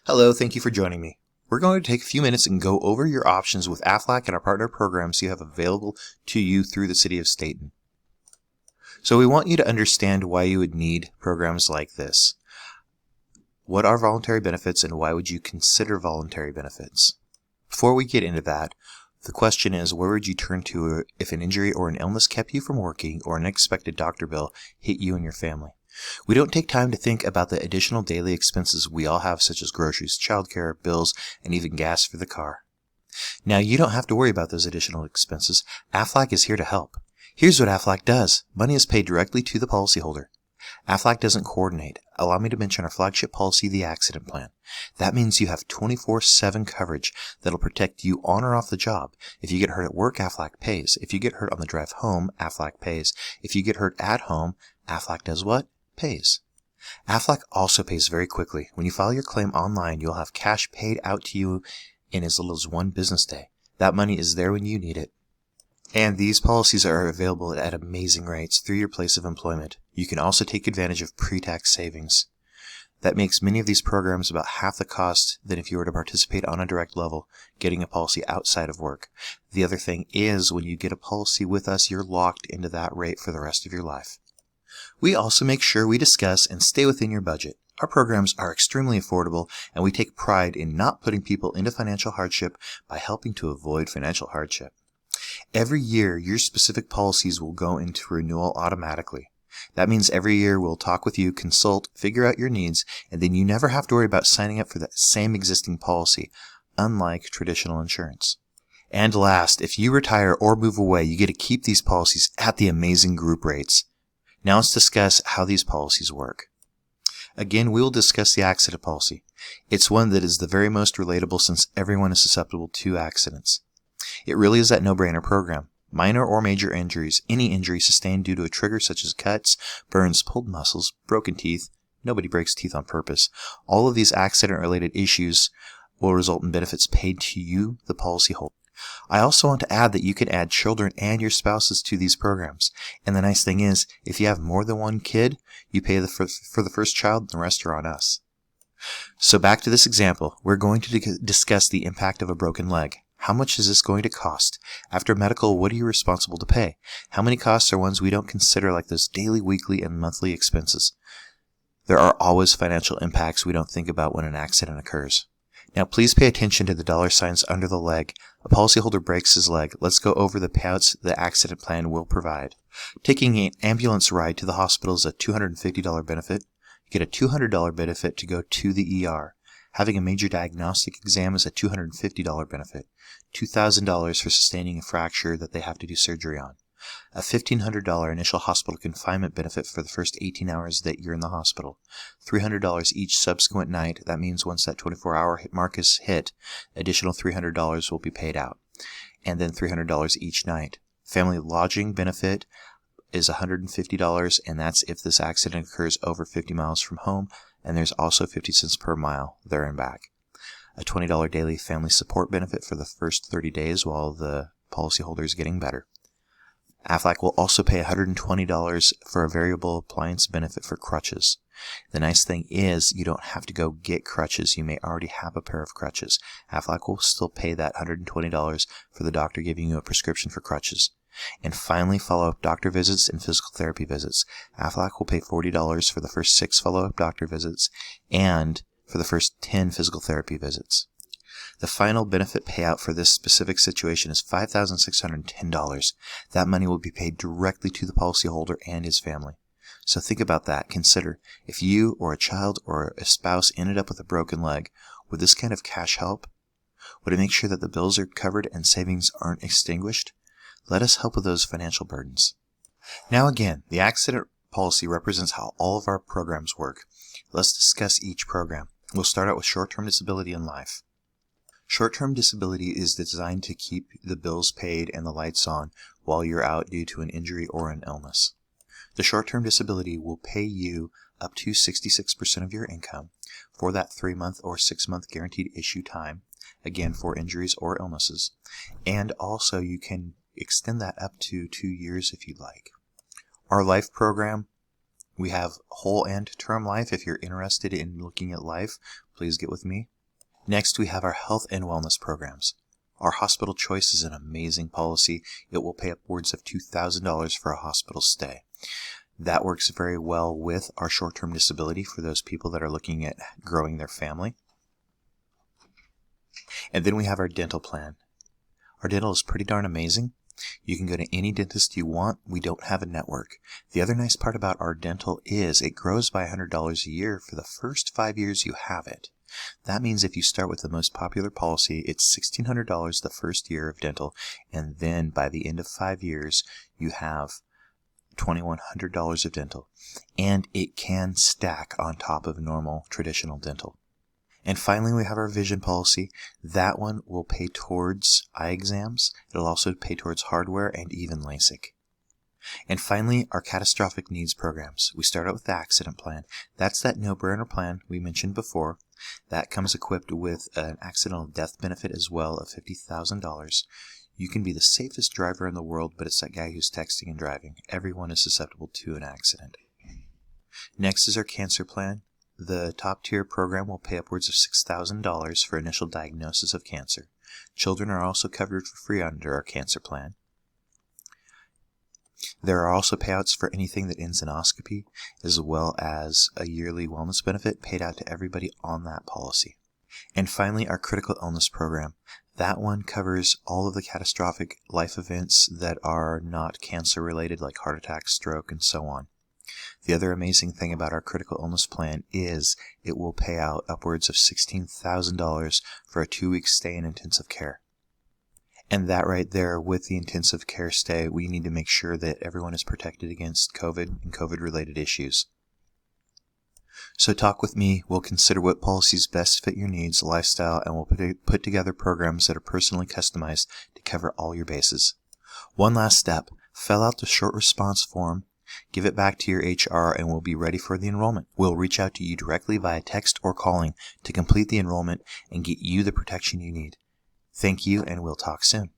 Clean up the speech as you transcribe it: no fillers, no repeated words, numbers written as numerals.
Hello, thank you for joining me. We're going to take a few minutes and go over your options with Aflac and our partner programs you have available to you through the City of Stayton. So we want you to understand why you would need programs like this. What are voluntary benefits and why would you consider voluntary benefits? Before we get into that, the question is, where would you turn to if an injury or an illness kept you from working or an unexpected doctor bill hit you and your family? We don't take time to think about the additional daily expenses we all have, such as groceries, childcare, bills, and even gas for the car. Now, you don't have to worry about those additional expenses. Aflac is here to help. Here's what Aflac does. Money is paid directly to the policyholder. Aflac doesn't coordinate. Allow me to mention our flagship policy, the accident plan. That means you have 24/7 coverage that'll protect you on or off the job. If you get hurt at work, Aflac pays. If you get hurt on the drive home, Aflac pays. If you get hurt at home, Aflac does what? Pays. Aflac also pays very quickly. When you file your claim online, you'll have cash paid out to you in as little as 1 business day. That money is there when you need it. And these policies are available at amazing rates through your place of employment. You can also take advantage of pre-tax savings. That makes many of these programs about half the cost than if you were to participate on a direct level, getting a policy outside of work. The other thing is, when you get a policy with us, you're locked into that rate for the rest of your life. We also make sure we discuss and stay within your budget. Our programs are extremely affordable, and we take pride in not putting people into financial hardship by helping to avoid financial hardship. Every year, your specific policies will go into renewal automatically. That means every year we'll talk with you, consult, figure out your needs, and then you never have to worry about signing up for that same existing policy, unlike traditional insurance. And last, if you retire or move away, you get to keep these policies at the amazing group rates. Now let's discuss how these policies work. Again, we will discuss the accident policy. It's one that is the very most relatable since everyone is susceptible to accidents. It really is that no-brainer program. Minor or major injuries, any injury sustained due to a trigger such as cuts, burns, pulled muscles, broken teeth, nobody breaks teeth on purpose. All of these accident-related issues will result in benefits paid to you, the policyholder. I also want to add that you can add children and your spouses to these programs. And the nice thing is, if you have more than one kid, you pay for the first child and the rest are on us. So back to this example, we're going to discuss the impact of a broken leg. How much is this going to cost? After medical, what are you responsible to pay? How many costs are ones we don't consider, like those daily, weekly, and monthly expenses? There are always financial impacts we don't think about when an accident occurs. Now, please pay attention to the dollar signs under the leg. A policyholder breaks his leg. Let's go over the payouts the accident plan will provide. Taking an ambulance ride to the hospital is a $250 benefit. You get a $200 benefit to go to the ER. Having a major diagnostic exam is a $250 benefit. $2,000 for sustaining a fracture that they have to do surgery on. A $1,500 initial hospital confinement benefit for the first 18 hours that you're in the hospital. $300 each subsequent night. That means once that 24-hour mark is hit, additional $300 will be paid out. And then $300 each night. Family lodging benefit is $150, and that's if this accident occurs over 50 miles from home, and there's also 50 cents per mile there and back. A $20 daily family support benefit for the first 30 days while the policyholder is getting better. Aflac will also pay $120 for a variable appliance benefit for crutches. The nice thing is you don't have to go get crutches. You may already have a pair of crutches. Aflac will still pay that $120 for the doctor giving you a prescription for crutches. And finally, follow-up doctor visits and physical therapy visits. Aflac will pay $40 for the first 6 follow-up doctor visits and for the first 10 physical therapy visits. The final benefit payout for this specific situation is $5,610. That money will be paid directly to the policyholder and his family. So think about that. Consider, if you or a child or a spouse ended up with a broken leg, would this kind of cash help? Would it make sure that the bills are covered and savings aren't extinguished? Let us help with those financial burdens. Now again, the accident policy represents how all of our programs work. Let's discuss each program. We'll start out with short-term disability and life. Short-term disability is designed to keep the bills paid and the lights on while you're out due to an injury or an illness. The short-term disability will pay you up to 66% of your income for that 3-month or 6-month guaranteed issue time, again for injuries or illnesses, and also you can extend that up to 2 years if you'd like. Our life program We have whole and term life. If you're interested in looking at life, please get with me. Next, we have our health and wellness programs. Our hospital choice is an amazing policy. It will pay upwards of $2,000 for a hospital stay. That works very well with our short-term disability for those people that are looking at growing their family. And then we have our dental plan. Our dental is pretty darn amazing. You can go to any dentist you want. We don't have a network. The other nice part about our dental is it grows by $100 a year for the first 5 years you have it. That means if you start with the most popular policy, it's $1,600 the first year of dental, and then by the end of 5 years, you have $2,100 of dental. And it can stack on top of normal traditional dental. And finally, we have our vision policy. That one will pay towards eye exams. It'll also pay towards hardware and even LASIK. And finally, our catastrophic needs programs. We start out with the accident plan. That's that no-brainer plan we mentioned before. That comes equipped with an accidental death benefit as well of $50,000. You can be the safest driver in the world, but it's that guy who's texting and driving. Everyone is susceptible to an accident. Next is our cancer plan. The top tier program will pay upwards of $6,000 for initial diagnosis of cancer. Children are also covered for free under our cancer plan. There are also payouts for anything that ends in endoscopy, as well as a yearly wellness benefit paid out to everybody on that policy. And finally, our critical illness program. That one covers all of the catastrophic life events that are not cancer related, like heart attack, stroke, and so on. The other amazing thing about our critical illness plan is it will pay out upwards of $16,000 for a 2-week stay in intensive care. And that right there, with the intensive care stay, we need to make sure that everyone is protected against COVID and COVID-related issues. So talk with me. We'll consider what policies best fit your needs, lifestyle, and we'll put together programs that are personally customized to cover all your bases. One last step. Fill out the short response form. Give it back to your HR and we'll be ready for the enrollment. We'll reach out to you directly via text or calling to complete the enrollment and get you the protection you need. Thank you, and we'll talk soon.